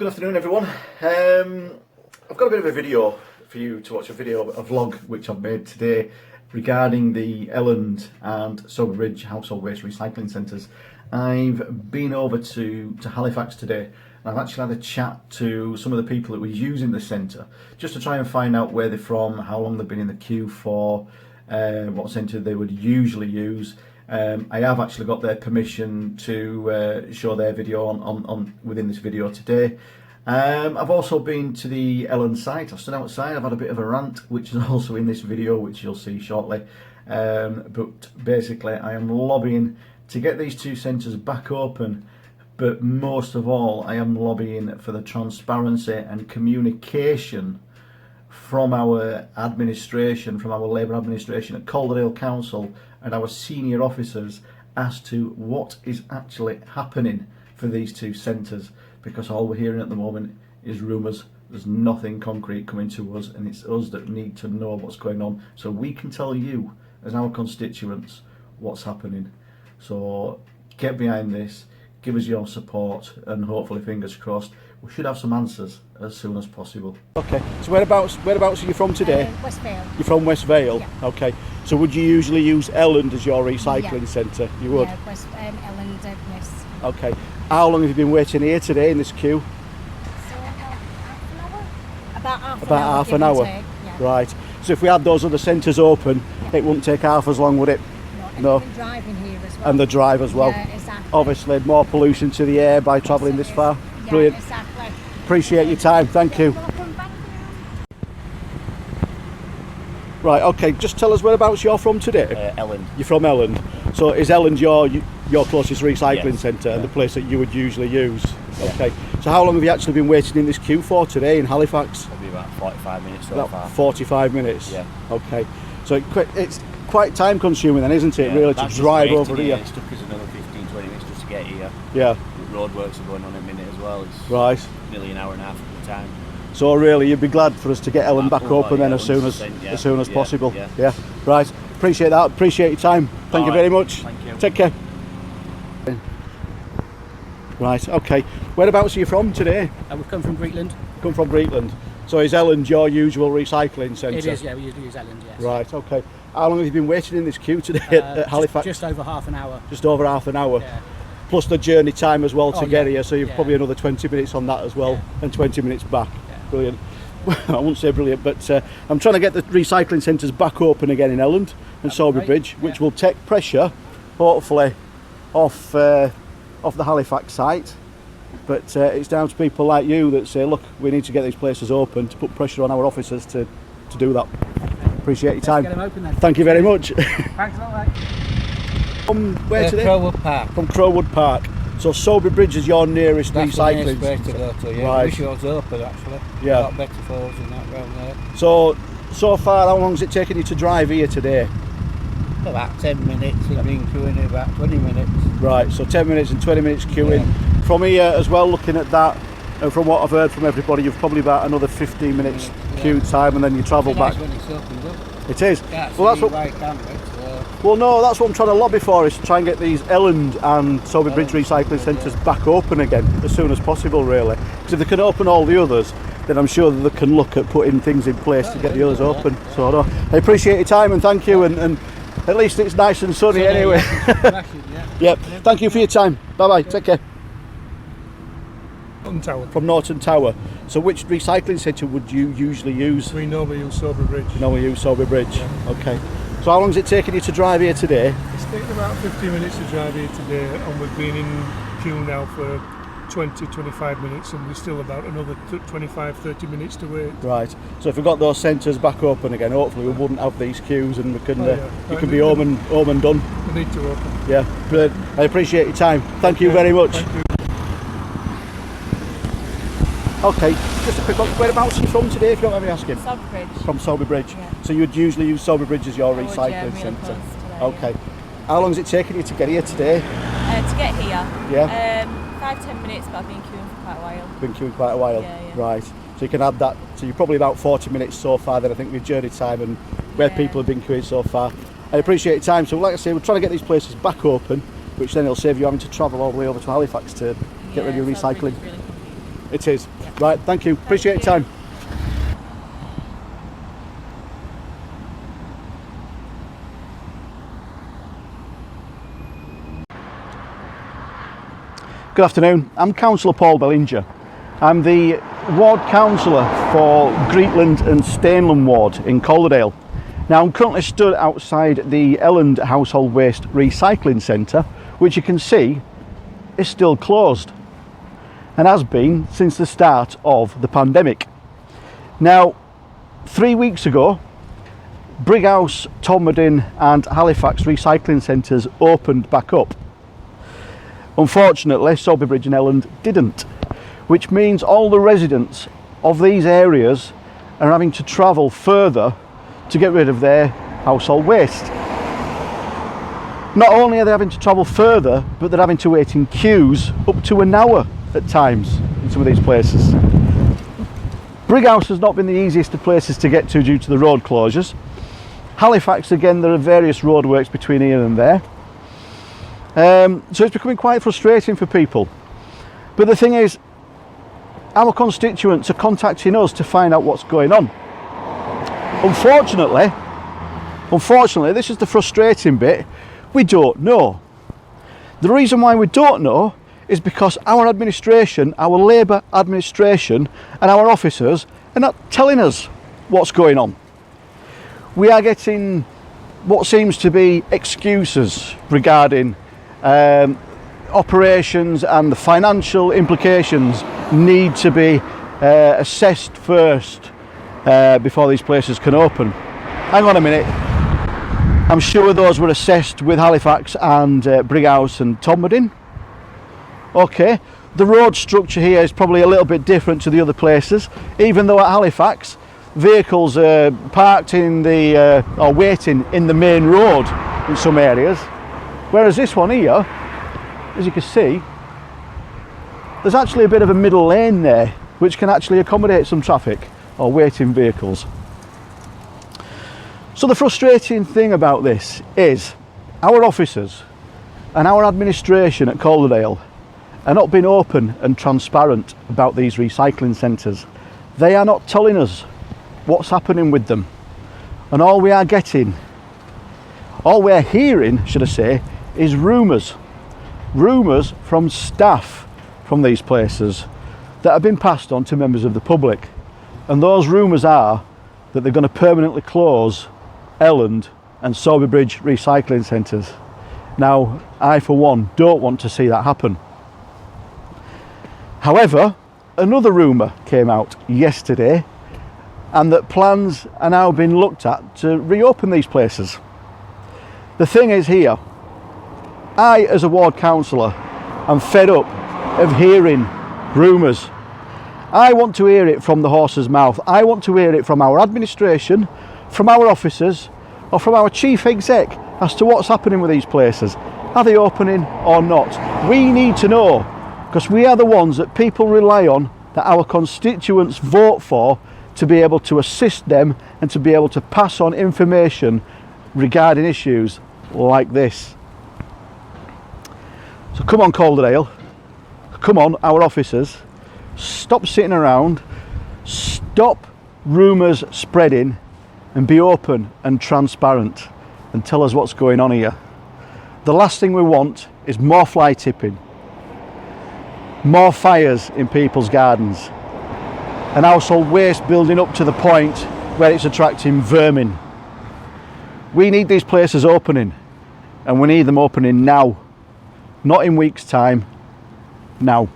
Good afternoon, everyone. I've got a bit of a video for you to watch, a vlog which I've made today regarding the Elland and Sowerby household waste recycling centres. I've been over to Halifax today, and I've actually had a chat to some of the people that were using the centre just to try and find out where they're from, how long they've been in the queue for, what centre they would usually use. I have actually got their permission to show their video on within this video today. I've also been to the Elland site. I've stood outside. I've had a bit of a rant, which is also in this video, which you'll see shortly. But basically, I am lobbying to get these two centres back open. But most of all, I am lobbying for the transparency and communication from our administration, from our Labour administration at Calderdale Council and our senior officers as to what is actually happening for these two centres, because all we're hearing at the moment is rumours. There's nothing concrete coming to us, and it's us that need to know what's going on so we can tell you as our constituents what's happening. So get behind this, give us your support, and hopefully, fingers crossed, we should have some answers as soon as possible. Okay, so whereabouts are you from today? West Vale. You're from West Vale? Yeah. Okay, so would you usually use Elland as your recycling centre? You would? Yeah, Elland, yes. Okay, how long have you been waiting here today in this queue? So half an hour? About half an hour. Yeah. Right, so if we had those other centres open, it wouldn't take half as long, would it? No. And driving here as well. And the drive as well. Yeah, exactly. Obviously, more pollution to the air by travelling this far. Yeah, Brilliant. Exactly. Appreciate your time, thank you. Right, okay, just tell us whereabouts you're from today. Elland. You're from Elland. So is Elland your closest recycling Yes. centre and the place that you would usually use? Okay. So how long have you actually been waiting in this queue for today in Halifax? Probably about 45 minutes so About far. 45 minutes? Yeah. Okay. So it's quite time consuming then, isn't it, Yeah, really, to that's drive just over here. here? It took us another 15-20 minutes just to get here. Yeah. Roadworks are going on in a minute as well. It's Right. nearly an hour and a half of the time. So really, you'd be glad for us to get Elland back open then as soon as 100%, possible. Yeah. Right. Appreciate that. Appreciate your time. Thank you very much. Thank you. Take care. Right. Okay. Whereabouts are you from today? We've come from Breitland. Come from Breitland. So is Elland your usual recycling centre? It is, yeah, we usually use Elland, yes. Right. Okay. How long have you been waiting in this queue today at Halifax? Just over half an hour. Just over half an hour. Yeah. Plus the journey time as well to get here, so you've Yeah. probably another 20 minutes on that as well, and 20 minutes back. Yeah. Brilliant. I wouldn't say brilliant, but I'm trying to get the recycling centres back open again in Elland and Sowerby Bridge, which will take pressure, hopefully, off the Halifax site. But it's down to people like you that say, look, we need to get these places open, to put pressure on our officers to do that. Appreciate your time. Let's get them open then. Thank you very much. Thanks a lot, mate. From where today? Crowwood Park. From Crowwood Park. So Sowerby Bridge is your nearest That's the recycling nearest way to go to, yeah. Right. I wish it was open actually. Yeah. A lot better for us than that round there. So far, how long has it taken you to drive here today? About 10 minutes, we've been queuing about 20 minutes. Right, so 10 minutes and 20 minutes queuing. From here as well, looking at that, and from what I've heard from everybody, you've probably about another 15 minutes queue time, and then you travel back. When it's opened up. It is. Can't Well, that's see what. why it can't be, so. Well, no, that's what I'm trying to lobby for, is to try and get these Elland and Sowerby Bridge recycling centres back open again as soon as possible, really. Because if they can open all the others, then I'm sure that they can look at putting things in place to get the others open. So I appreciate your time and thank you, and at least it's nice and sunny anyway. Yep. Thank you for your time. Bye bye. Take care. Tower. From Norton Tower. So which recycling centre would you usually use? We normally use Sowerby Bridge. You know we use Sowerby Bridge. Yeah. Okay. So how long has it taken you to drive here today? It's taken about 15 minutes to drive here today, and we've been in queue now for 20-25 minutes, and we're still about another 25-30 minutes to wait. Right. So if we got those centres back open again, hopefully we wouldn't have these queues, and we can you can be home and done. We need to open. Yeah. Brilliant. I appreciate your time. Thank you very much. Thank you. Okay, just a quick one. Whereabouts are you from today, if you don't mind me asking? Sowerby Bridge. From Sowerby Bridge. Yeah. So you would usually use Sowerby Bridge as your I would, recycling yeah, real centre? close to there, Okay. How long has it taken you to get here today? To get here, Yeah. 5-10 minutes, but I've been queuing for quite a while. Been queuing quite a while. Yeah. Right. So you can add that. So you're probably about 40 minutes so far then, I think, with journey time and where people have been queuing so far. I appreciate your time. So like I say, we're trying to get these places back open, which then it'll save you having to travel all the way over to Halifax to get rid of your recycling. Really It is. Right, thank you. Appreciate your time. Good afternoon. I'm Councillor Paul Bellinger. I'm the Ward Councillor for Greetland and Stainland Ward in Calderdale. Now I'm currently stood outside the Elland Household Waste Recycling Centre, which you can see is still closed and has been since the start of the pandemic. Now 3 weeks ago, Brighouse, Todmorden and Halifax recycling centres opened back up. Unfortunately, Sowerby Bridge and Elland didn't, which means all the residents of these areas are having to travel further to get rid of their household waste. Not only are they having to travel further, but they're having to wait in queues up to an hour at times in some of these places. Brighouse has not been the easiest of places to get to due to the road closures. Halifax, again, there are various roadworks between here and there. So it's becoming quite frustrating for people. But the thing is, our constituents are contacting us to find out what's going on. Unfortunately, this is the frustrating bit, we don't know. The reason why we don't know is because our administration, our Labour administration and our officers are not telling us what's going on. We are getting what seems to be excuses regarding operations, and the financial implications need to be assessed first before these places can open. Hang on a minute, I'm sure those were assessed with Halifax and Brighouse and Todmorden. Okay, the road structure here is probably a little bit different to the other places, even though at Halifax vehicles are parked in the or waiting in the main road in some areas. Whereas this one here, as you can see, there's actually a bit of a middle lane there which can actually accommodate some traffic or waiting vehicles. So the frustrating thing about this is our officers and our administration at Calderdale are not being open and transparent about these recycling centres. They are not telling us what's happening with them, and all we are getting, all we're hearing, should I say, is rumours from staff from these places that have been passed on to members of the public, and those rumours are that they're going to permanently close Elland and Sowerby Bridge recycling centres. Now I for one don't want to see that happen. However, another rumour came out yesterday, and that plans are now being looked at to reopen these places. The thing is here, I as a ward councillor am fed up of hearing rumours. I want to hear it from the horse's mouth. I want to hear it from our administration, from our officers, or from our chief exec as to what's happening with these places. Are they opening or not? We need to know, because we are the ones that people rely on, that our constituents vote for, to be able to assist them and to be able to pass on information regarding issues like this. So come on, Calderdale, come on, our officers, stop sitting around, stop rumours spreading, and be open and transparent and tell us what's going on here. The last thing we want is more fly tipping, more fires in people's gardens, and household waste building up to the point where it's attracting vermin. We need these places opening, and we need them opening now, not in weeks' time, now.